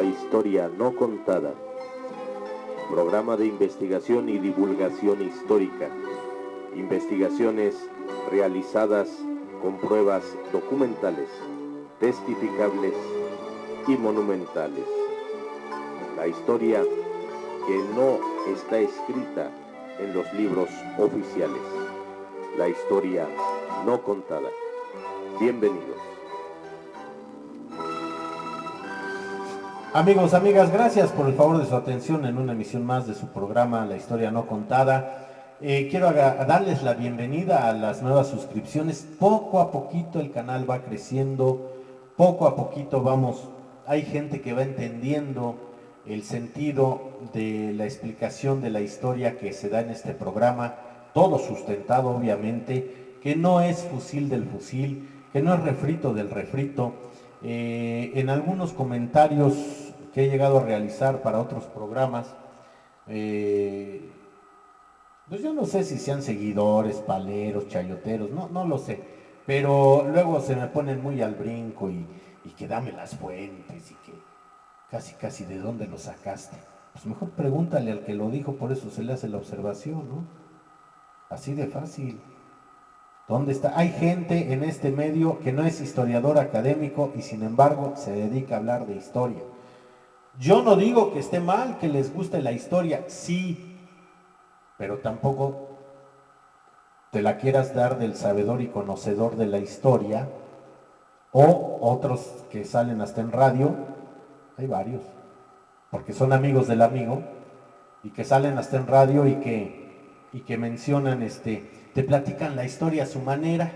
La historia no contada. Programa de investigación y divulgación histórica. Investigaciones realizadas con pruebas documentales, testificables y monumentales. La historia que no está escrita en los libros oficiales. La historia no contada. Bienvenidos. Amigos, amigas, gracias por el favor de su atención en una emisión más de su programa La Historia No Contada. Quiero darles la bienvenida a las nuevas suscripciones. Poco a poquito el canal va creciendo, poco a poquito hay gente que va entendiendo el sentido de la explicación de la historia que se da en este programa, todo sustentado obviamente, que no es fusil del fusil, que no es refrito del refrito. En algunos comentarios que he llegado a realizar para otros programas, pues yo no sé si sean seguidores, paleros, chayoteros, no lo sé, pero luego se me ponen muy al brinco y que dame las fuentes y que casi de dónde lo sacaste. Pues mejor pregúntale al que lo dijo, por eso se le hace la observación, ¿no? Así de fácil. ¿Dónde está? Hay gente en este medio que no es historiador académico y sin embargo se dedica a hablar de historia. Yo no digo que esté mal que les guste la historia, sí, pero tampoco te la quieras dar del sabedor y conocedor de la historia, o otros que salen hasta en radio, hay varios, porque son amigos del amigo, y que salen hasta en radio y que mencionan, te platican la historia a su manera.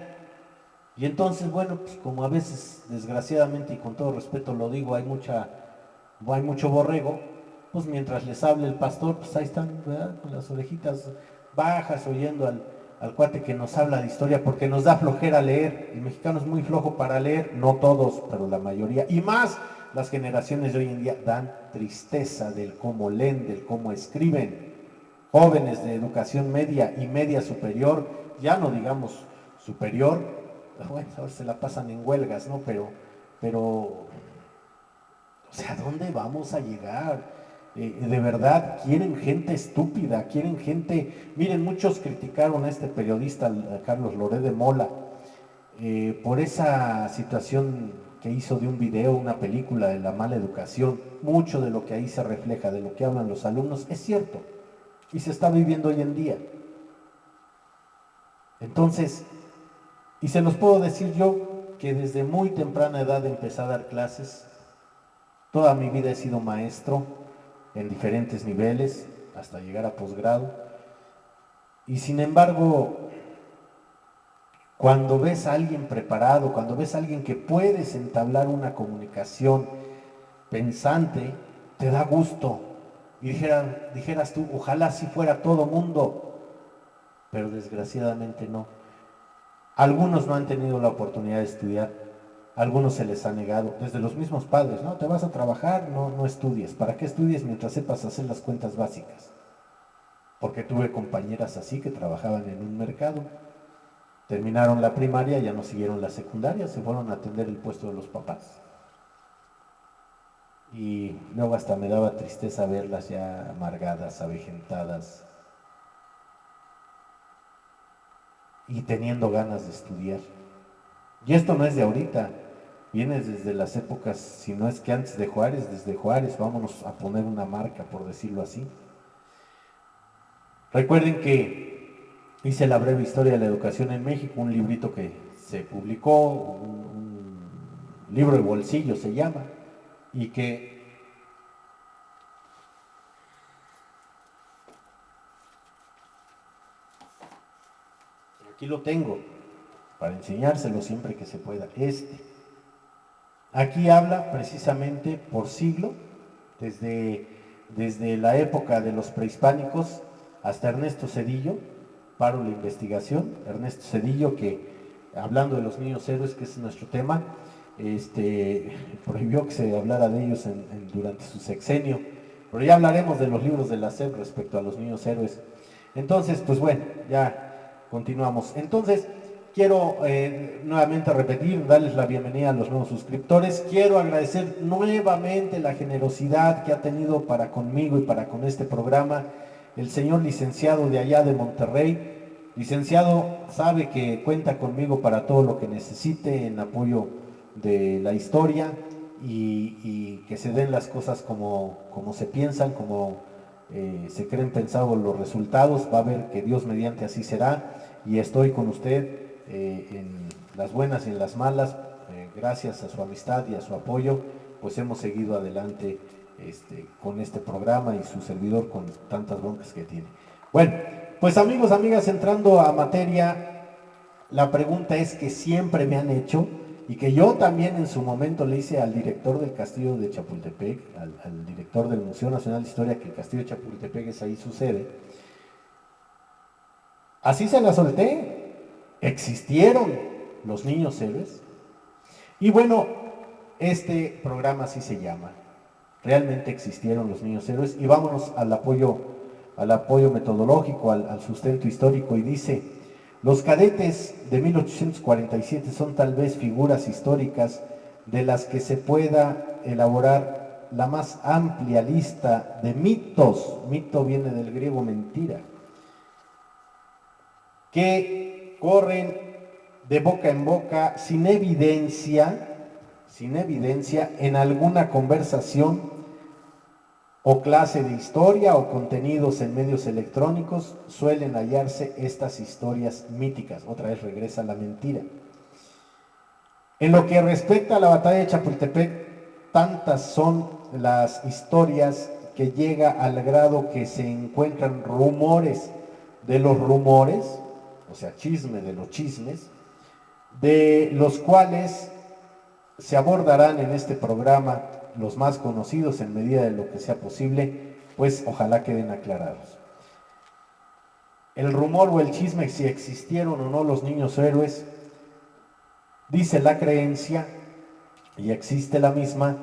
Y entonces, bueno, pues como a veces, desgraciadamente, y con todo respeto lo digo, hay mucho borrego, pues mientras les hable el pastor, pues ahí están, ¿verdad? Con las orejitas bajas, oyendo al cuate que nos habla de historia, porque nos da flojera leer. El mexicano es muy flojo para leer, no todos, pero la mayoría. Y más las generaciones de hoy en día dan tristeza del cómo leen, del cómo escriben. Jóvenes de educación media y media superior, ya no digamos superior, bueno, ahora se la pasan en huelgas, ¿no? Pero, o sea, ¿dónde vamos a llegar? De verdad, quieren gente estúpida, quieren gente... Miren, muchos criticaron a este periodista, a Carlos Loré de Mola, por esa situación que hizo de un video, una película de la mala educación. Mucho de lo que ahí se refleja, de lo que hablan los alumnos, es cierto, y se está viviendo hoy en día. Entonces, y se los puedo decir yo, que desde muy temprana edad empecé a dar clases. Toda mi vida he sido maestro en diferentes niveles, hasta llegar a posgrado. Y sin embargo, cuando ves a alguien preparado, cuando ves a alguien que puedes entablar una comunicación pensante, te da gusto. Y dijeras tú, ojalá así fuera todo mundo, pero desgraciadamente no. Algunos no han tenido la oportunidad de estudiar, algunos se les ha negado, desde los mismos padres, no, te vas a trabajar, no estudies. ¿Para qué estudies mientras sepas hacer las cuentas básicas? Porque tuve compañeras así que trabajaban en un mercado, terminaron la primaria, ya no siguieron la secundaria, se fueron a atender el puesto de los papás. Y luego hasta me daba tristeza verlas ya amargadas, avejentadas, y teniendo ganas de estudiar. Y esto no es de ahorita, viene desde las épocas, si no es que antes de Juárez, desde Juárez, vámonos a poner una marca, por decirlo así. Recuerden que hice la breve historia de la educación en México, un librito que se publicó, un libro de bolsillo se llama, y que aquí lo tengo, para enseñárselo siempre que se pueda. Aquí habla precisamente por siglo, desde la época de los prehispánicos hasta Ernesto Zedillo. Paro la investigación. Ernesto Zedillo, que hablando de los niños héroes, que es nuestro tema, prohibió que se hablara de ellos durante su sexenio, pero ya hablaremos de los libros de la SEP respecto a los niños héroes. Entonces, pues bueno, ya continuamos. Entonces, quiero nuevamente repetir, darles la bienvenida a los nuevos suscriptores. Quiero agradecer nuevamente la generosidad que ha tenido para conmigo y para con este programa el señor licenciado de allá de Monterrey. Licenciado, sabe que cuenta conmigo para todo lo que necesite en apoyo de la historia y que se den las cosas como se piensan, como se creen pensados los resultados. Va a ver que Dios mediante así será, y estoy con usted en las buenas y en las malas. Gracias a su amistad y a su apoyo, pues hemos seguido adelante con este programa y su servidor con tantas broncas que tiene. Bueno, pues amigos, amigas, entrando a materia, la pregunta es que siempre me han hecho y que yo también en su momento le hice al director del Castillo de Chapultepec, al director del Museo Nacional de Historia, que el Castillo de Chapultepec es ahí su sede. Así se la solté. ¿Existieron los niños héroes? Y bueno, este programa así se llama. Realmente existieron los niños héroes. Y vámonos al apoyo metodológico, al sustento histórico. Y dice: los cadetes de 1847 son tal vez figuras históricas de las que se pueda elaborar la más amplia lista de mitos. Mito viene del griego mentira, que corren de boca en boca sin evidencia en alguna conversación o clase de historia o contenidos en medios electrónicos. Suelen hallarse estas historias míticas. Otra vez regresa la mentira. En lo que respecta a la batalla de Chapultepec, tantas son las historias que llega al grado que se encuentran rumores de los rumores, o sea, chisme de los chismes, de los cuales se abordarán en este programa los más conocidos en medida de lo que sea posible, pues ojalá queden aclarados. El rumor o el chisme, si existieron o no los niños héroes, dice la creencia, y existe la misma,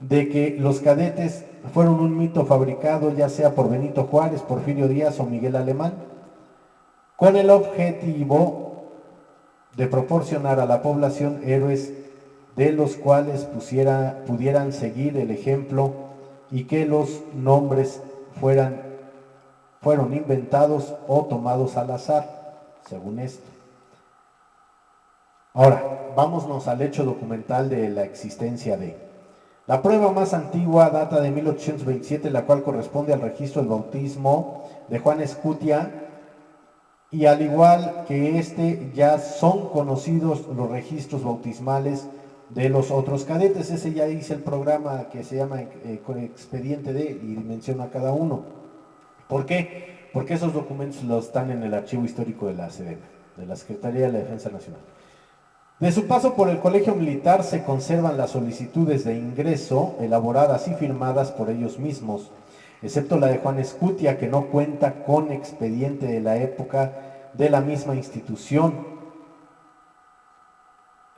de que los cadetes fueron un mito fabricado ya sea por Benito Juárez, Porfirio Díaz o Miguel Alemán, con el objetivo de proporcionar a la población héroes de los cuales pudieran seguir el ejemplo, y que los nombres fueron inventados o tomados al azar, según esto. Ahora, vámonos al hecho documental de la existencia de. La prueba más antigua data de 1827, la cual corresponde al registro del bautismo de Juan Escutia, y al igual que ya son conocidos los registros bautismales de los otros cadetes. Ese ya hice el programa que se llama Expediente de, y menciona a cada uno. ¿Por qué? Porque esos documentos los están en el archivo histórico de la SEDENA, de la Secretaría de la Defensa Nacional. De su paso por el Colegio Militar se conservan las solicitudes de ingreso elaboradas y firmadas por ellos mismos, excepto la de Juan Escutia, que no cuenta con expediente de la época de la misma institución.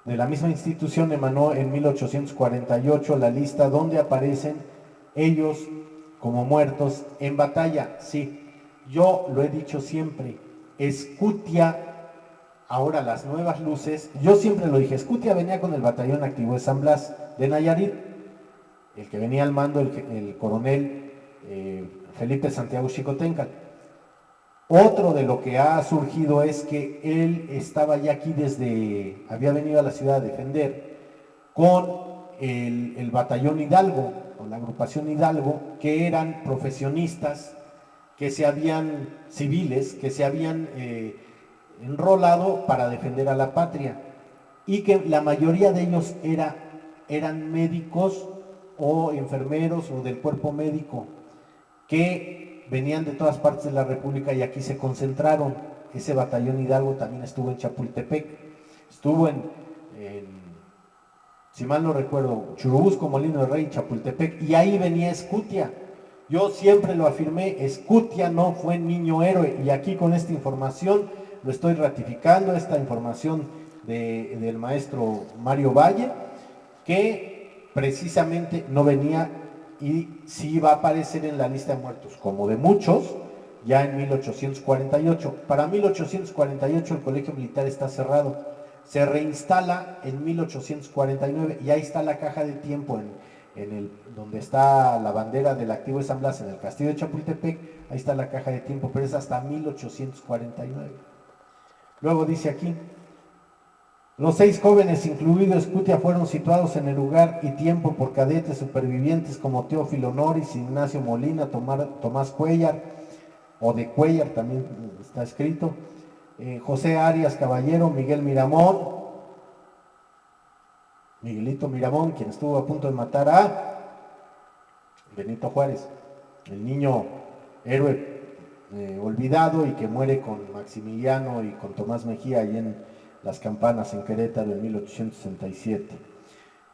De la misma institución emanó en 1848 la lista donde aparecen ellos como muertos en batalla. Sí, yo lo he dicho siempre, Escutia, ahora las nuevas luces, yo siempre lo dije, Escutia venía con el batallón activo de San Blas de Nayarit, el que venía al mando, el coronel Felipe Santiago Xicoténcatl. Otro de lo que ha surgido es que él estaba ya aquí había venido a la ciudad a defender con el batallón Hidalgo, o la agrupación Hidalgo, que eran profesionistas, civiles, que se habían enrolado para defender a la patria, y que la mayoría de ellos eran médicos o enfermeros o del cuerpo médico, que venían de todas partes de la República y aquí se concentraron. Ese batallón Hidalgo también estuvo en Chapultepec, estuvo si mal no recuerdo, Churubusco, Molino de Rey, Chapultepec, y ahí venía Escutia. Yo siempre lo afirmé, Escutia no fue niño héroe, y aquí con esta información lo estoy ratificando, esta información del maestro Mario Valle, que precisamente no venía, y sí va a aparecer en la lista de muertos, como de muchos, ya en 1848. Para 1848 el colegio militar está cerrado. Se reinstala en 1849 y ahí está la caja de tiempo donde está la bandera del activo de San Blas en el castillo de Chapultepec. Ahí está la caja de tiempo, pero es hasta 1849. Luego dice aquí: los 6 jóvenes, incluido Escutia, fueron situados en el lugar y tiempo por cadetes supervivientes como Teófilo Noris, Ignacio Molina, Tomás Cuellar, o de Cuellar también está escrito, José Arias Caballero, Miguelito Miramón, quien estuvo a punto de matar a Benito Juárez, el niño héroe olvidado y que muere con Maximiliano y con Tomás Mejía ahí en Las Campanas, en Querétaro, en 1867.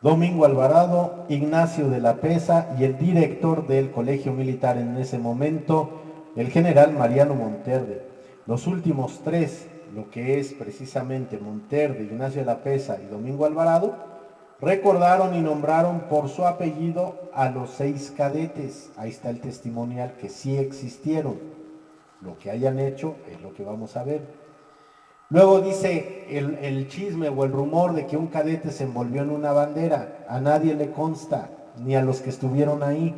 Domingo Alvarado, Ignacio de la Peza y el director del colegio militar en ese momento, el general Mariano Monterde. Los últimos 3, lo que es precisamente Monterde, Ignacio de la Peza y Domingo Alvarado, recordaron y nombraron por su apellido a los 6 cadetes. Ahí está el testimonial que sí existieron. Lo que hayan hecho es lo que vamos a ver. Luego dice el chisme o el rumor de que un cadete se envolvió en una bandera. A nadie le consta, ni a los que estuvieron ahí.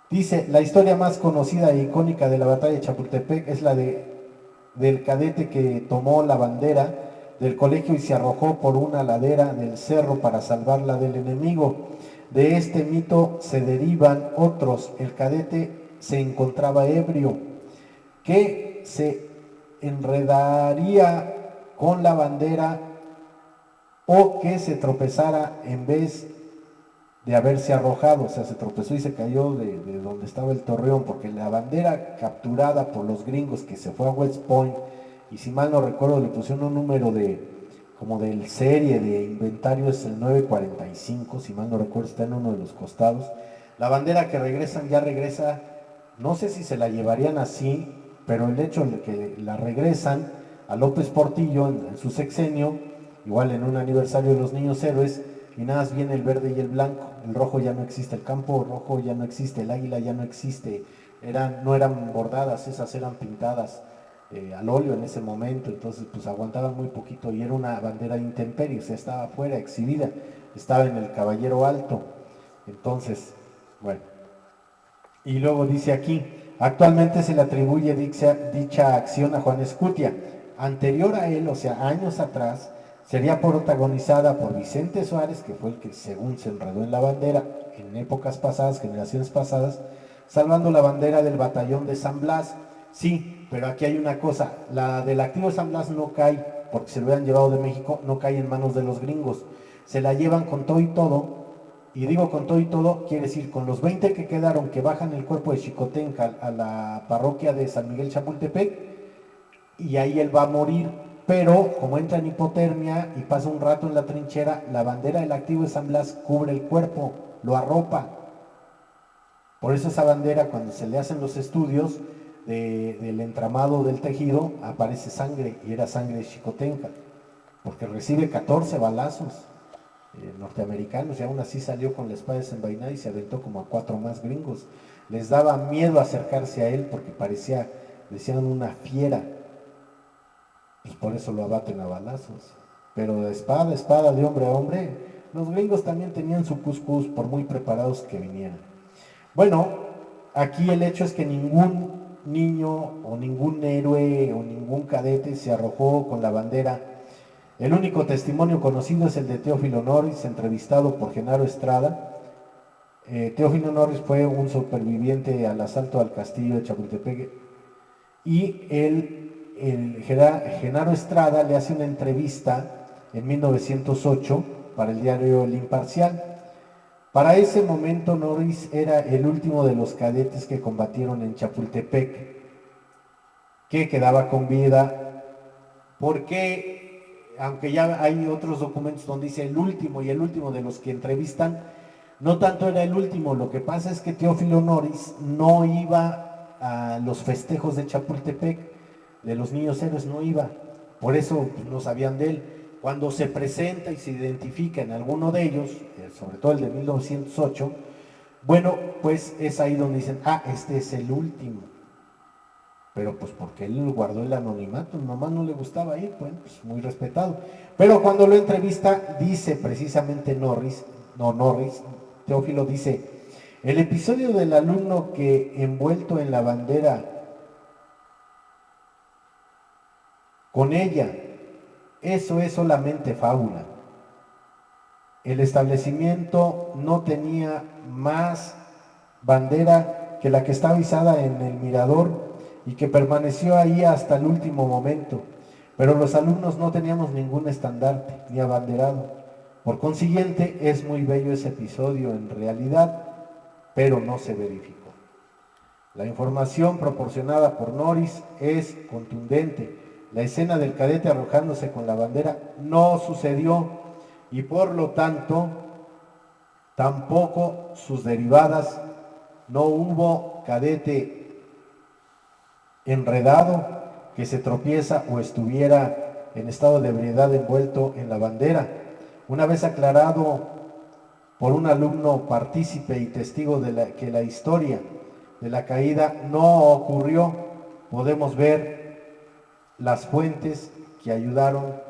Dice: la historia más conocida e icónica de la batalla de Chapultepec es la del cadete que tomó la bandera del colegio y se arrojó por una ladera del cerro para salvarla del enemigo. De este mito se derivan otros. El cadete se encontraba ebrio, que se enredaría con la bandera o que se tropezara en vez de haberse arrojado. O sea, se tropezó y se cayó de donde estaba el torreón, porque la bandera capturada por los gringos que se fue a West Point, y si mal no recuerdo le pusieron un número como del serie de inventario, es el 945, si mal no recuerdo, está en uno de los costados. La bandera que regresan ya regresa, no sé si se la llevarían así, pero el hecho de que la regresan a López Portillo en su sexenio, igual en un aniversario de los Niños Héroes, y nada más viene el verde y el blanco. El rojo ya no existe, el campo rojo ya no existe, el águila ya no existe, no eran bordadas, esas eran pintadas al óleo en ese momento, entonces pues aguantaban muy poquito y era una bandera de intemperie, o sea, estaba afuera, exhibida, estaba en el Caballero Alto. Entonces, bueno, y luego dice aquí: actualmente se le atribuye dicha acción a Juan Escutia. Anterior a él, o sea, años atrás, sería protagonizada por Vicente Suárez, que fue el que según se enredó en la bandera en épocas pasadas, generaciones pasadas, salvando la bandera del batallón de San Blas. Sí, pero aquí hay una cosa: la del activo de San Blas no cae, porque se lo hubieran llevado de México, no cae en manos de los gringos. Se la llevan con todo y todo. Y digo con todo y todo, quiere decir con los 20 que quedaron, que bajan el cuerpo de Xicotenca a la parroquia de San Miguel Chapultepec, y ahí él va a morir. Pero como entra en hipotermia y pasa un rato en la trinchera, la bandera del activo de San Blas cubre el cuerpo, lo arropa. Por eso esa bandera, cuando se le hacen los estudios del entramado del tejido, aparece sangre, y era sangre de Xicotenca, porque recibe 14 balazos norteamericanos, y aún así salió con la espada desenvainada y se aventó como a 4 más gringos. Les daba miedo acercarse a él porque parecía, decían, una fiera, y por eso lo abaten a balazos. Pero de espada, de hombre a hombre, los gringos también tenían su cuscús, por muy preparados que vinieran. Bueno, aquí el hecho es que ningún niño o ningún héroe o ningún cadete se arrojó con la bandera. El único testimonio conocido es el de Teófilo Noris, entrevistado por Genaro Estrada. Teófilo Noris fue un superviviente al asalto al castillo de Chapultepec, y Genaro Estrada le hace una entrevista en 1908 para el diario El Imparcial. Para ese momento Noris era el último de los cadetes que combatieron en Chapultepec, que quedaba con vida, porque aunque ya hay otros documentos donde dice el último, y el último de los que entrevistan, no tanto era el último. Lo que pasa es que Teófilo Noris no iba a los festejos de Chapultepec, de los Niños Héroes, no iba, por eso no sabían de él. Cuando se presenta y se identifica en alguno de ellos, sobre todo el de 1908, bueno, pues es ahí donde dicen: ah, este es el último. pero pues porque él guardó el anonimato, nomás no le gustaba ir, bueno, pues muy respetado. Pero cuando lo entrevista, dice precisamente Norris, Teófilo dice, el episodio del alumno que envuelto en la bandera con ella, eso es solamente fábula. El establecimiento no tenía más bandera que la que está izada en el mirador y que permaneció ahí hasta el último momento. Pero los alumnos no teníamos ningún estandarte ni abanderado. Por consiguiente, es muy bello ese episodio en realidad, pero no se verificó. La información proporcionada por Norris es contundente. La escena del cadete arrojándose con la bandera no sucedió y por lo tanto tampoco sus derivadas. No hubo cadete enredado que se tropieza o estuviera en estado de ebriedad envuelto en la bandera. Una vez aclarado por un alumno partícipe y testigo de que la historia de la caída no ocurrió, podemos ver las fuentes que ayudaron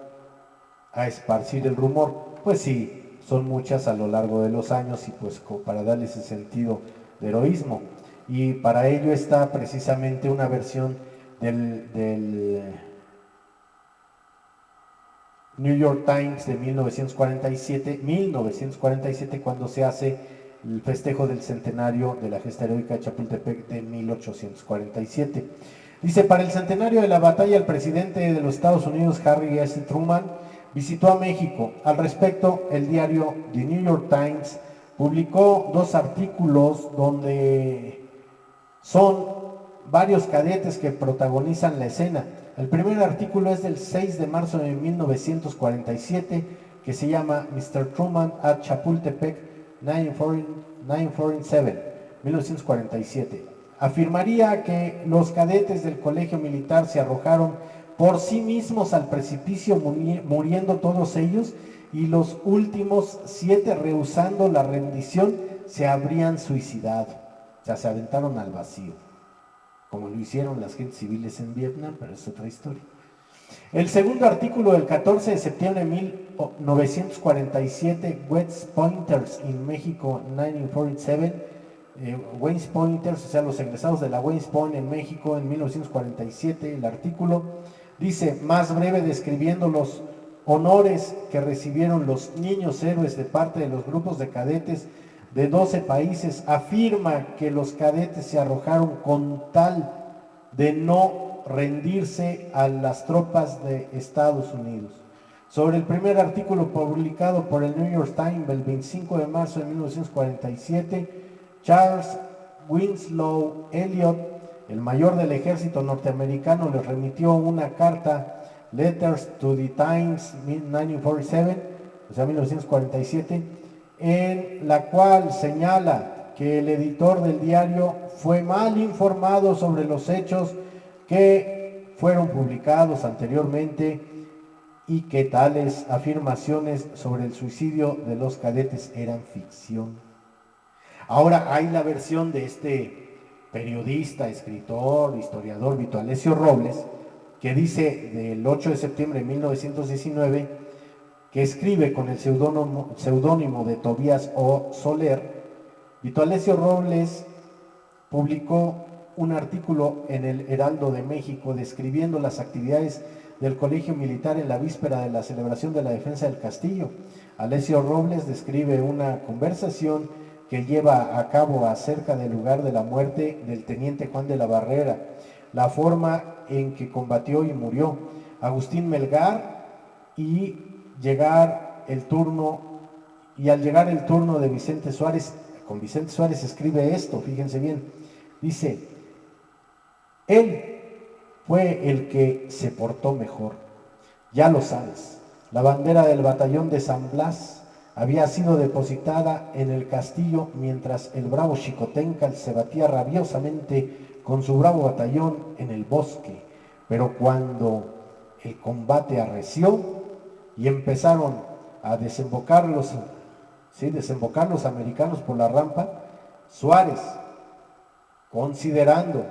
a esparcir el rumor. Pues sí, son muchas a lo largo de los años y pues para darle ese sentido de heroísmo. Y para ello está precisamente una versión del New York Times de 1947, cuando se hace el festejo del centenario de la gesta heroica de Chapultepec de 1847. Dice, para el centenario de la batalla, el presidente de los Estados Unidos, Harry S. Truman, visitó a México. Al respecto, el diario The New York Times publicó 2 artículos donde son varios cadetes que protagonizan la escena. El primer artículo es del 6 de marzo de 1947, que se llama Mr. Truman at Chapultepec 1947. Afirmaría que los cadetes del colegio militar se arrojaron por sí mismos al precipicio, muriendo todos ellos, y los últimos 7, rehusando la rendición, se habrían suicidado. O sea, se aventaron al vacío, como lo hicieron las gentes civiles en Vietnam, pero es otra historia. El segundo artículo del 14 de septiembre de 1947, West Pointers in México 1947, West Pointers, o sea, los egresados de la West Point en México en 1947, el artículo dice, más breve, describiendo los honores que recibieron los niños héroes de parte de los grupos de cadetes de 12 países, afirma que los cadetes se arrojaron con tal de no rendirse a las tropas de Estados Unidos. Sobre el primer artículo publicado por el New York Times el 25 de marzo de 1947, Charles Winslow Eliot, el mayor del ejército norteamericano, le remitió una carta, Letters to the Times 1947, o sea 1947, en la cual señala que el editor del diario fue mal informado sobre los hechos que fueron publicados anteriormente y que tales afirmaciones sobre el suicidio de los cadetes eran ficción. Ahora hay la versión de este periodista, escritor, historiador Vito Alessio Robles, que dice del 8 de septiembre de 1919, que escribe con el seudónimo de Tobías O. Soler. Vito Alessio Robles publicó un artículo en el Heraldo de México describiendo las actividades del Colegio Militar en la víspera de la celebración de la defensa del castillo. Alessio Robles describe una conversación que lleva a cabo acerca del lugar de la muerte del teniente Juan de la Barrera, la forma en que combatió y murió Agustín Melgar, y al llegar el turno de Vicente Suárez, con Vicente Suárez escribe esto, fíjense bien, dice, él fue el que se portó mejor, ya lo sabes, la bandera del batallón de San Blas había sido depositada en el castillo mientras el bravo Xicoténcatl se batía rabiosamente con su bravo batallón en el bosque, pero cuando el combate arreció y empezaron a desembocar los americanos por la rampa, Suárez, considerando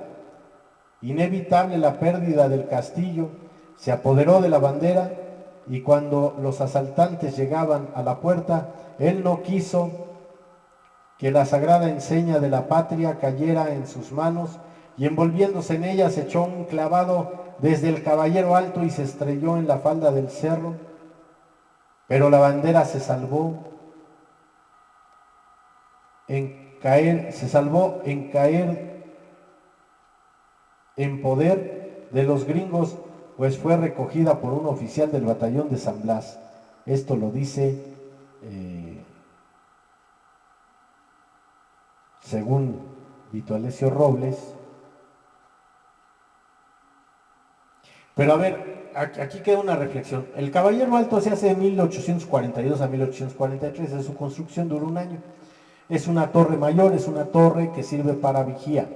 Inevitable la pérdida del castillo, se apoderó de la bandera y cuando los asaltantes llegaban a la puerta, él no quiso que la sagrada enseña de la patria cayera en sus manos y envolviéndose en ella se echó un clavado desde el Caballero Alto y se estrelló en la falda del cerro, pero la bandera se salvó en caer en poder de los gringos, pues fue recogida por un oficial del batallón de San Blas. Esto lo dice, según Vito Alessio Robles. Pero a ver, aquí queda una reflexión. El Caballero Alto se hace de 1842 a 1843, de su construcción duró un año. Es una torre mayor, es una torre que sirve para vigía.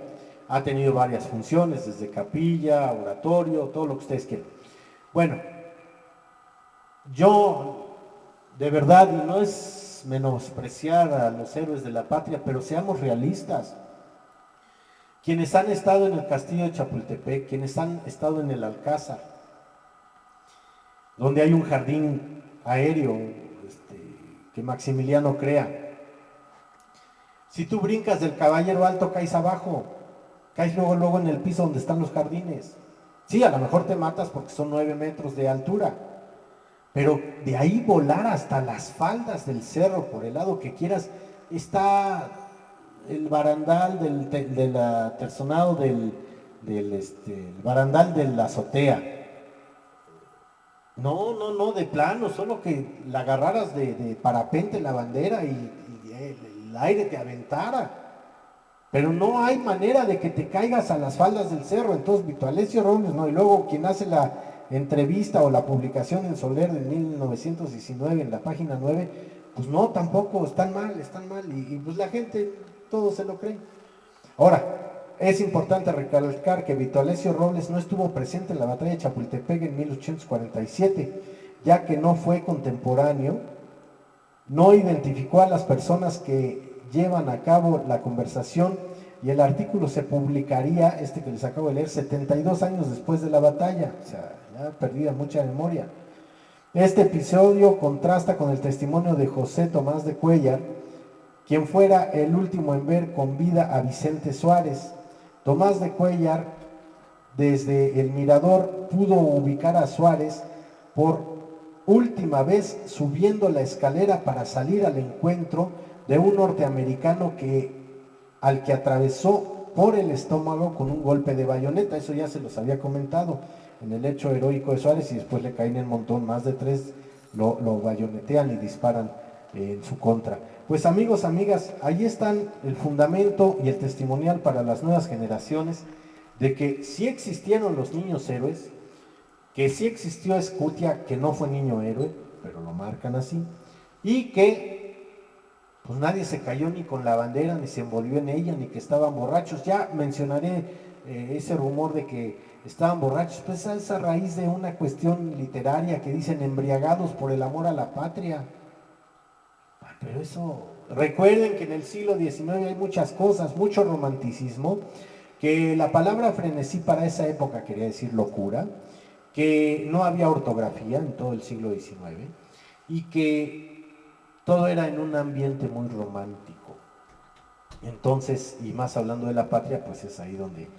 Ha tenido varias funciones, desde capilla, oratorio, todo lo que ustedes quieran. Bueno, yo, de verdad, y no es menospreciar a los héroes de la patria, pero seamos realistas. Quienes han estado en el castillo de Chapultepec, quienes han estado en el Alcázar, donde hay un jardín aéreo que Maximiliano crea. Si tú brincas del Caballero Alto, caes abajo, caes luego en el piso donde están los jardines. Sí, a lo mejor te matas porque son 9 metros de altura, pero de ahí volar hasta las faldas del cerro, por el lado que quieras, está el barandal del aterzonado del barandal de la azotea. No, de plano, solo que la agarraras de parapente la bandera y el aire te aventara. Pero no hay manera de que te caigas a las faldas del cerro. Entonces Vito Alessio Robles, no, y luego quien hace la entrevista o la publicación en Soler de 1919 en la página 9, pues no, tampoco, están mal, y pues la gente, todo se lo cree. Ahora, es importante recalcar que Vito Alessio Robles no estuvo presente en la batalla de Chapultepec en 1847, ya que no fue contemporáneo, no identificó a las personas que llevan a cabo la conversación y el artículo se publicaría, que les acabo de leer, 72 años después de la batalla, o sea, ya perdida mucha memoria. Este episodio contrasta con el testimonio de José Tomás de Cuéllar, quien fuera el último en ver con vida a Vicente Suárez. Tomás de Cuéllar, desde el mirador, pudo ubicar a Suárez por última vez subiendo la escalera para salir al encuentro de un norteamericano al que atravesó por el estómago con un golpe de bayoneta. Eso ya se los había comentado en el hecho heroico de Suárez, y después le caen en montón, más de 3 lo bayonetean y disparan en su contra. Pues amigos, amigas, ahí están el fundamento y el testimonial para las nuevas generaciones de que sí existieron los niños héroes, que sí existió Escutia, que no fue niño héroe, pero lo marcan así, y que pues nadie se cayó ni con la bandera, ni se envolvió en ella, ni que estaban borrachos. Ya mencionaré ese rumor de que estaban borrachos, pues es a raíz de una cuestión literaria que dicen embriagados por el amor a la patria. Pero eso, recuerden que en el siglo XIX hay muchas cosas, mucho romanticismo, que la palabra frenesí para esa época quería decir locura, que no había ortografía en todo el siglo XIX y que todo era en un ambiente muy romántico. Entonces, y más hablando de la patria, pues es ahí donde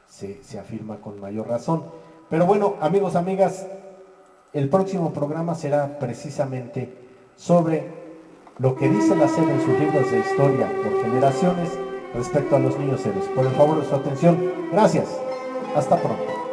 se afirma con mayor razón. Pero bueno, amigos, amigas, el próximo programa será precisamente sobre lo que dice la SED en sus libros de historia por generaciones respecto a los niños héroes. Por el favor de su atención, gracias. Hasta pronto.